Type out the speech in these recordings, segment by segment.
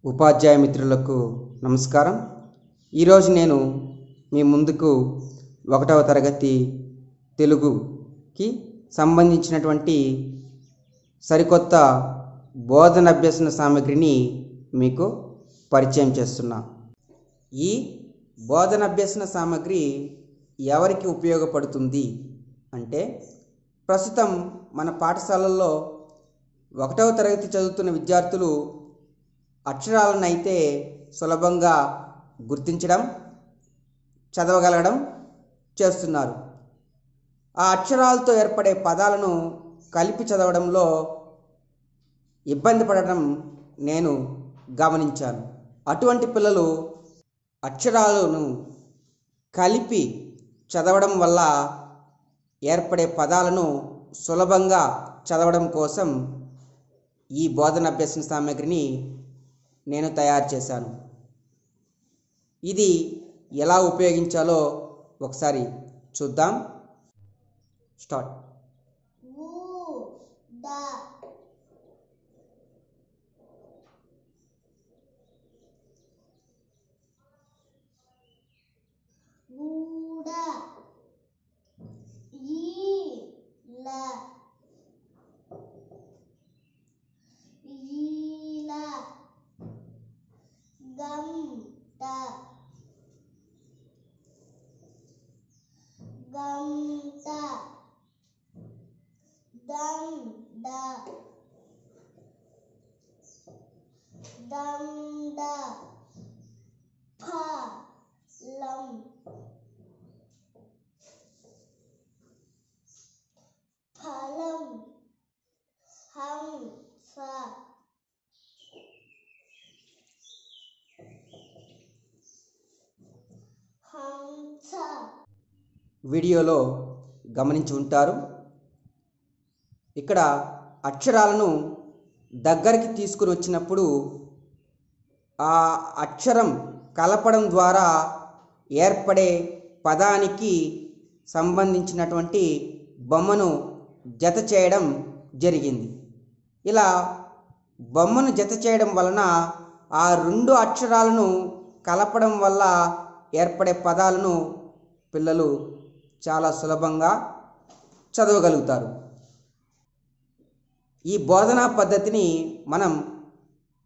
ఉపాధ్యాయ మిత్రులకు నమస్కారం. ఈరోజు నేను మీ ముందుకు 1వ తరగతి తెలుగుకి సంబంధించినటువంటి సరికొత్త బోధన అభ్యసన సామగ్రిని మీకు పరిచయం చేస్తున్నా. ఈ బోధన అభ్యసన సామగ్రి ఎవరికి ఉపయోగపడుతుంది అంటే, ప్రస్తుతం మన పాఠశాలల్లో 1వ తరగతి చదువుతున్న విద్యార్థులు అక్షరాలను అయితే సులభంగా గుర్తించడం, చదవగలగడం చేస్తున్నారు. ఆ అక్షరాలతో ఏర్పడే పదాలను కలిపి చదవడంలో ఇబ్బంది పడడం నేను గమనించాను. అటువంటి పిల్లలు అక్షరాలను కలిపి చదవడం వల్ల ఏర్పడే పదాలను సులభంగా చదవడం కోసం ఈ బోధన అభ్యసన సామగ్రిని నేను తయారు చేశాను. ఇది ఎలా ఉపయోగించాలో ఒకసారి చూద్దాం. స్టార్ట్. గంట దండ దండ ఫలం ఫలం హంస హంస. వీడియోలో గమనించి ఉంటారు. ఇక్కడ అక్షరాలను దగ్గరికి తీసుకుని వచ్చినప్పుడు ఆ అక్షరం కలపడం ద్వారా ఏర్పడే పదానికి సంబంధించినటువంటి బొమ్మను జత చేయడం జరిగింది. ఇలా బొమ్మను జత చేయడం వలన ఆ 2 అక్షరాలను కలపడం వల్ల ఏర్పడే పదాలను పిల్లలు చాలా సులభంగా చదవగలుగుతారు. ఈ బోధనా పద్ధతిని మనం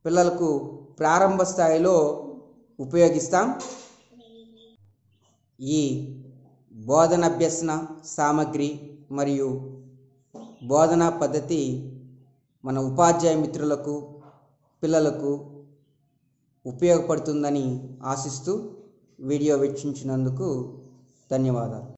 పిల్లలకు ప్రారంభ స్థాయిలో ఉపయోగిస్తాం. ఈ బోధన అభ్యసన సామగ్రి మరియు బోధనా పద్ధతి మన ఉపాధ్యాయ మిత్రులకు, పిల్లలకు ఉపయోగపడుతుందని ఆశిస్తూ వీడియో వీక్షించినందుకు ధన్యవాదాలు.